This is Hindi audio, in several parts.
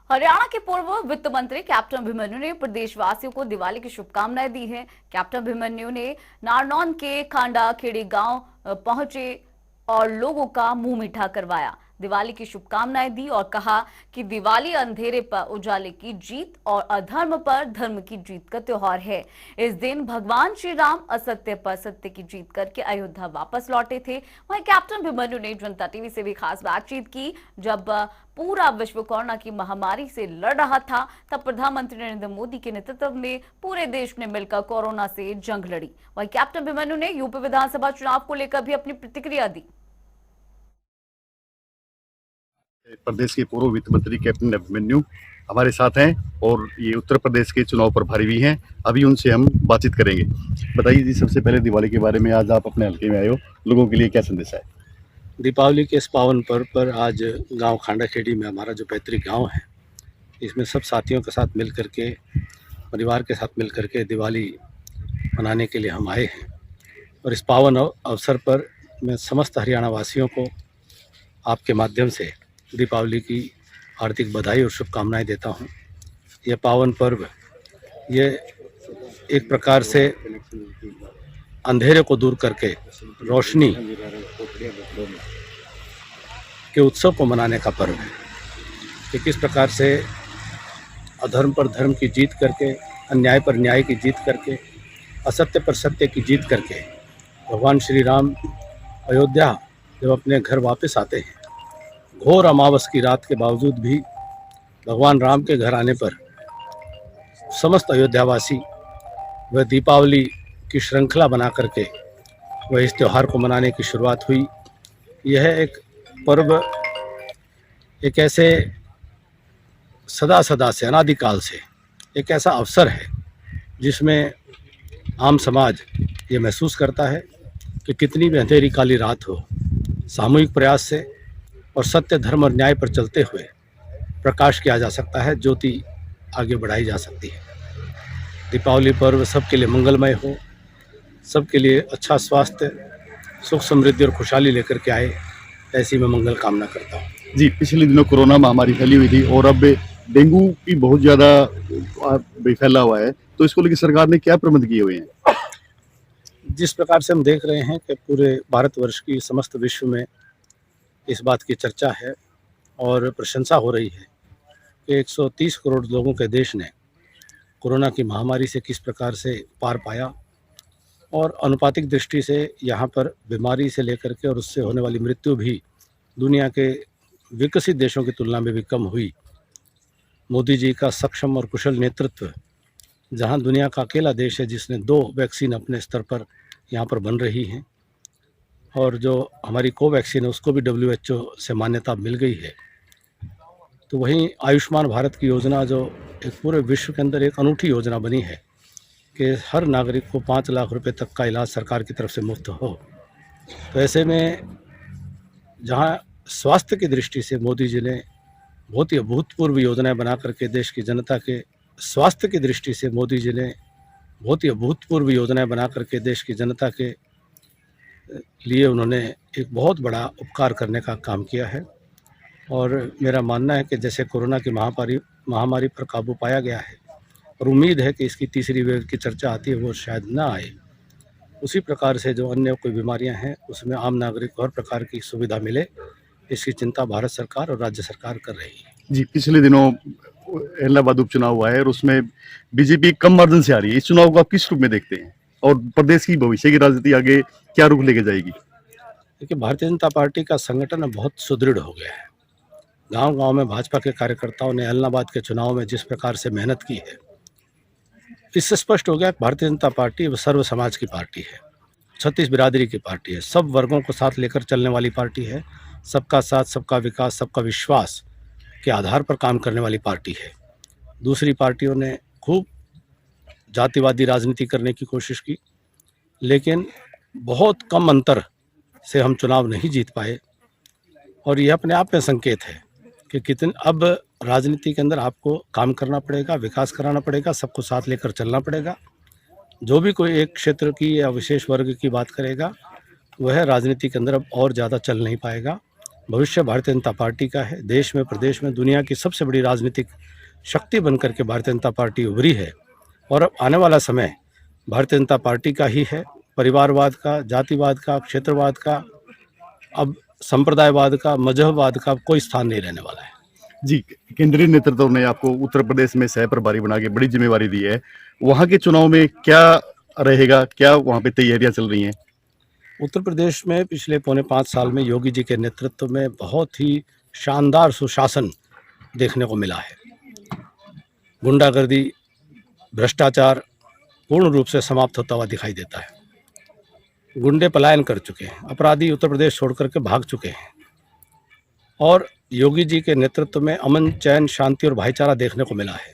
हरियाणा के पूर्व वित्त मंत्री कैप्टन अभिमन्यु ने प्रदेशवासियों को दिवाली की शुभकामनाएं दी हैं। कैप्टन अभिमन्यु ने नारनौल के खांडा खेड़ी गांव पहुंचे और लोगों का मुंह मीठा करवाया, दिवाली की शुभकामनाएं दी और कहा कि दिवाली अंधेरे पर उजाले की जीत और अधर्म पर धर्म की जीत का त्योहार है। इस दिन भगवान श्री राम असत्य पर सत्य की जीत करके अयोध्या वापस लौटे थे। वहीं कैप्टन अभिमन्यु ने जनता टीवी से भी खास बातचीत की। जब पूरा विश्व कोरोना की महामारी से लड़ रहा था, तब प्रधानमंत्री नरेंद्र मोदी के नेतृत्व में पूरे देश ने मिलकर कोरोना से जंग लड़ी। वहीं कैप्टन अभिमन्यु ने यूपी विधानसभा चुनाव को लेकर भी अपनी प्रतिक्रिया दी। प्रदेश के पूर्व वित्त मंत्री कैप्टन अभिमन्यु हमारे साथ हैं और ये उत्तर प्रदेश के चुनाव प्रभारी भी हैं। अभी उनसे हम बातचीत करेंगे। बताइए जी, सबसे पहले दिवाली के बारे में, आज आप अपने हल्के में आए हो, लोगों के लिए क्या संदेश है? दीपावली के इस पावन पर्व पर आज गांव खांडा खेड़ी में हमारा जो पैतृक गांव है, इसमें सब साथियों के साथ मिल करके, परिवार के साथ मिल करके दिवाली मनाने के लिए हम आए हैं। और इस पावन अवसर पर मैं समस्त हरियाणा वासियों को आपके माध्यम से दीपावली की हार्दिक बधाई और शुभकामनाएं देता हूं। यह पावन पर्व ये एक प्रकार से अंधेरे को दूर करके रोशनी के उत्सव को मनाने का पर्व है कि किस प्रकार से अधर्म पर धर्म की जीत करके, अन्याय पर न्याय की जीत करके, असत्य पर सत्य की जीत करके भगवान श्री राम अयोध्या जब अपने घर वापस आते हैं, घोर अमावस की रात के बावजूद भी भगवान राम के घर आने पर समस्त अयोध्यावासी वह दीपावली की श्रृंखला बना करके वह इस त्यौहार को मनाने की शुरुआत हुई। यह एक पर्व एक ऐसे सदा से अनादिकाल से एक ऐसा अवसर है जिसमें आम समाज ये महसूस करता है कि कितनी भी अंधेरी काली रात हो, सामूहिक प्रयास से और सत्य धर्म और न्याय पर चलते हुए प्रकाश किया जा सकता है, ज्योति आगे बढ़ाई जा सकती है। दीपावली पर्व सबके लिए मंगलमय हो, सबके लिए अच्छा स्वास्थ्य, सुख समृद्धि और खुशहाली लेकर के आए, ऐसी मैं मंगल कामना करता हूँ। जी, पिछले दिनों कोरोना महामारी फैली हुई थी और अब डेंगू की बहुत ज़्यादा फैला हुआ है, तो इसको लेकर सरकार ने क्या प्रबंध किए हुए हैं? जिस प्रकार से हम देख रहे हैं कि पूरे भारतवर्ष की समस्त विश्व में इस बात की चर्चा है और प्रशंसा हो रही है कि 130 करोड़ लोगों के देश ने कोरोना की महामारी से किस प्रकार से पार पाया और अनुपातिक दृष्टि से यहाँ पर बीमारी से लेकर के और उससे होने वाली मृत्यु भी दुनिया के विकसित देशों की तुलना में भी कम हुई। मोदी जी का सक्षम और कुशल नेतृत्व, जहाँ दुनिया का अकेला देश है जिसने 2 वैक्सीन अपने स्तर पर यहाँ पर बन रही हैं और जो हमारी कोवैक्सीन है उसको भी WHO से मान्यता मिल गई है। तो वहीं आयुष्मान भारत की योजना जो एक पूरे विश्व के अंदर एक अनूठी योजना बनी है कि हर नागरिक को 5 लाख रुपए तक का इलाज सरकार की तरफ से मुफ्त हो। तो ऐसे में जहां स्वास्थ्य की दृष्टि से मोदी जी ने बहुत ही अभूतपूर्व योजनाएं बना करके देश की जनता के स्वास्थ्य की दृष्टि से मोदी जी ने बहुत ही अभूतपूर्व योजनाएं बना करके देश की जनता के लिए उन्होंने एक बहुत बड़ा उपकार करने का काम किया है। और मेरा मानना है कि जैसे कोरोना की महामारी पर काबू पाया गया है और उम्मीद है कि इसकी तीसरी वेव की चर्चा आती है वो शायद ना आए, उसी प्रकार से जो अन्य कोई बीमारियां हैं उसमें आम नागरिक को हर प्रकार की सुविधा मिले, इसकी चिंता भारत सरकार और राज्य सरकार कर रही है। जी, पिछले दिनों इलाहाबाद उपचुनाव हुआ है और उसमें बीजेपी कम मार्जिन से आ रही है। इस चुनाव को आप किस रूप में देखते हैं और प्रदेश की भविष्य की राजनीति आगे क्या रुख लेके जाएगी? देखिए, भारतीय जनता पार्टी का संगठन बहुत सुदृढ़ हो गया है। गांव-गांव में भाजपा के कार्यकर्ताओं ने इलाहाबाद के चुनाव में जिस प्रकार से मेहनत की है, इससे स्पष्ट हो गया कि भारतीय जनता पार्टी सर्व समाज की पार्टी है, 36 बिरादरी की पार्टी है, सब वर्गों को साथ लेकर चलने वाली पार्टी है, सबका साथ, सबका विकास, सबका विश्वास के आधार पर काम करने वाली पार्टी है। दूसरी पार्टियों ने खूब जातिवादी राजनीति करने की कोशिश की, लेकिन बहुत कम अंतर से हम चुनाव नहीं जीत पाए और यह अपने आप में संकेत है कि कितने अब राजनीति के अंदर आपको काम करना पड़ेगा, विकास कराना पड़ेगा, सबको साथ लेकर चलना पड़ेगा। जो भी कोई एक क्षेत्र की या विशेष वर्ग की बात करेगा वह राजनीति के अंदर अब और ज़्यादा चल नहीं पाएगा। भविष्य भारतीय जनता पार्टी का है। देश में, प्रदेश में, दुनिया की सबसे बड़ी राजनीतिक शक्ति बनकर के भारतीय जनता पार्टी उभरी है और अब आने वाला समय भारतीय जनता पार्टी का ही है। परिवारवाद का, जातिवाद का, क्षेत्रवाद का, अब संप्रदायवाद का, मजहबवाद का कोई स्थान नहीं रहने वाला है। जी, केंद्रीय नेतृत्व ने आपको उत्तर प्रदेश में सह प्रभारी बना के बड़ी जिम्मेवारी दी है। वहां के चुनाव में क्या रहेगा, क्या वहां पे तैयारियां चल रही हैं? उत्तर प्रदेश में पिछले पौने 5 साल में योगी जी के नेतृत्व में बहुत ही शानदार सुशासन देखने को मिला है। गुंडागर्दी, भ्रष्टाचार पूर्ण रूप से समाप्त होता हुआ दिखाई देता है। गुंडे पलायन कर चुके हैं, अपराधी उत्तर प्रदेश छोड़ करके भाग चुके हैं और योगी जी के नेतृत्व में अमन, चैन, शांति और भाईचारा देखने को मिला है।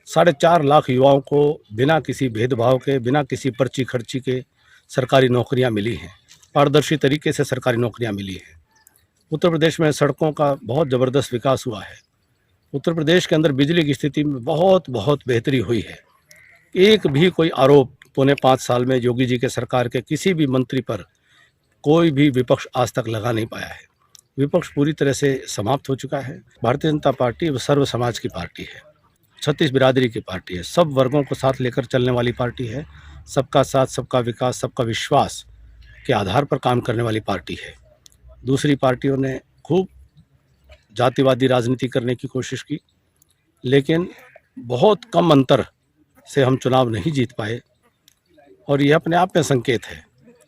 4.5 लाख युवाओं को बिना किसी भेदभाव के, बिना किसी पर्ची खर्ची के सरकारी नौकरियां मिली हैं। पारदर्शी तरीके से सरकारी नौकरियां मिली हैं। उत्तर प्रदेश में सड़कों का बहुत ज़बरदस्त विकास हुआ है। उत्तर प्रदेश के अंदर बिजली की स्थिति में बहुत बेहतरी हुई है। एक भी कोई आरोप पौने 5 साल में योगी जी के सरकार के किसी भी मंत्री पर कोई भी विपक्ष आज तक लगा नहीं पाया है। विपक्ष पूरी तरह से समाप्त हो चुका है। भारतीय जनता पार्टी सर्व समाज की पार्टी है, छत्तीस बिरादरी की पार्टी है, सब वर्गों को साथ लेकर चलने वाली पार्टी है। सबका साथ, सबका विकास, सबका विश्वास के आधार पर काम करने वाली पार्टी है। दूसरी पार्टियों ने खूब जातिवादी राजनीति करने की कोशिश की, लेकिन बहुत कम अंतर से हम चुनाव नहीं जीत पाए और यह अपने आप में संकेत है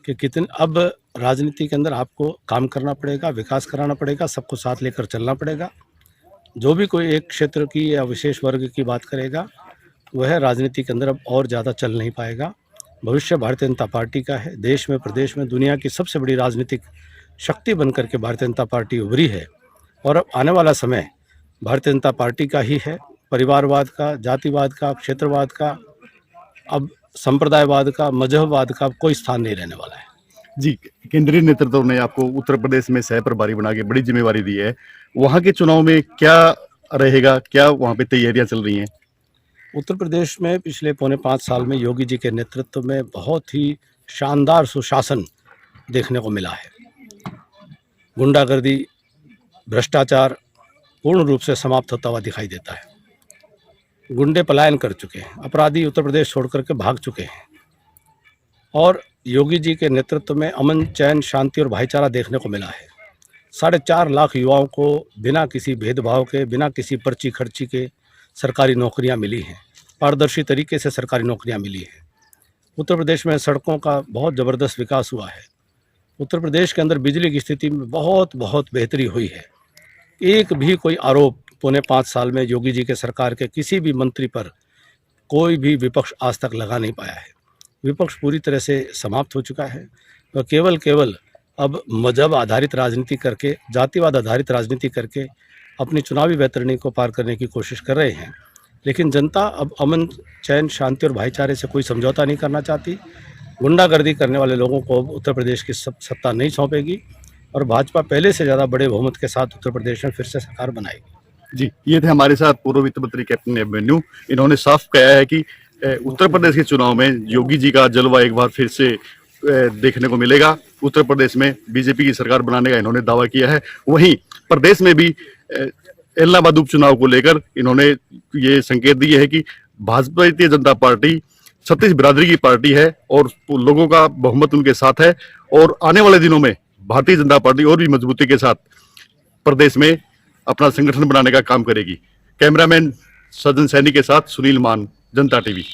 कि कितने अब राजनीति के अंदर आपको काम करना पड़ेगा, विकास कराना पड़ेगा, सबको साथ लेकर चलना पड़ेगा। जो भी कोई एक क्षेत्र की या विशेष वर्ग की बात करेगा वह राजनीति के अंदर अब और ज़्यादा चल नहीं पाएगा। भविष्य भारतीय जनता पार्टी का है। देश में, प्रदेश में, दुनिया की सबसे बड़ी राजनीतिक शक्ति बनकर के भारतीय जनता पार्टी उभरी है और अब आने वाला समय भारतीय जनता पार्टी का ही है। परिवारवाद का, जातिवाद का, क्षेत्रवाद का, अब संप्रदायवाद का, मजहबवाद का कोई स्थान नहीं रहने वाला है। जी, केंद्रीय नेतृत्व ने आपको उत्तर प्रदेश में सह प्रभारी बना के बड़ी जिम्मेवारी दी है। वहां के चुनाव में क्या रहेगा, क्या वहां पे तैयारियां चल रही हैं? उत्तर प्रदेश में पिछले पौने 5 साल में योगी जी के नेतृत्व में बहुत ही शानदार सुशासन देखने को मिला है। गुंडागर्दी, भ्रष्टाचार पूर्ण रूप से समाप्त होता हुआ दिखाई देता है। गुंडे पलायन कर चुके हैं, अपराधी उत्तर प्रदेश छोड़ करके भाग चुके हैं और योगी जी के नेतृत्व में अमन, चैन, शांति और भाईचारा देखने को मिला है। 4.5 लाख युवाओं को बिना किसी भेदभाव के, बिना किसी पर्ची खर्ची के सरकारी नौकरियां मिली हैं। पारदर्शी तरीके से सरकारी नौकरियां मिली हैं। उत्तर प्रदेश में सड़कों का बहुत ज़बरदस्त विकास हुआ है। उत्तर प्रदेश के अंदर बिजली की स्थिति में बहुत बेहतरी हुई है। एक भी कोई आरोप पौने 5 साल में योगी जी के सरकार के किसी भी मंत्री पर कोई भी विपक्ष आज तक लगा नहीं पाया है। विपक्ष पूरी तरह से समाप्त हो चुका है और केवल अब मजहब आधारित राजनीति करके, जातिवाद आधारित राजनीति करके अपनी चुनावी वैतरणी को पार करने की कोशिश कर रहे हैं। लेकिन जनता अब अमन, चैन, शांति और भाईचारे से कोई समझौता नहीं करना चाहती। गुंडागर्दी करने वाले लोगों को अब उत्तर प्रदेश की सत्ता नहीं सौंपेगी और भाजपा पहले से ज़्यादा बड़े बहुमत के साथ उत्तर प्रदेश में फिर से सरकार बनाएगी। जी, ये थे हमारे साथ पूर्व वित्त मंत्री कैप्टन अभिमन्यु। इन्होंने साफ कहा है कि उत्तर प्रदेश के चुनाव में योगी जी का जलवा एक बार फिर से देखने को मिलेगा। उत्तर प्रदेश में बीजेपी की सरकार बनाने का इन्होंने दावा किया है। वहीं प्रदेश में भी इलाहाबाद उपचुनाव को लेकर इन्होंने ये संकेत दिए है कि भारतीय जनता पार्टी छत्तीस बिरादरी की पार्टी है और लोगों का बहुमत उनके साथ है और आने वाले दिनों में भारतीय जनता पार्टी और भी मजबूती के साथ प्रदेश में अपना संगठन बनाने का काम करेगी। कैमरामैन सज्जन सैनी के साथ सुनील मान, जनता टीवी।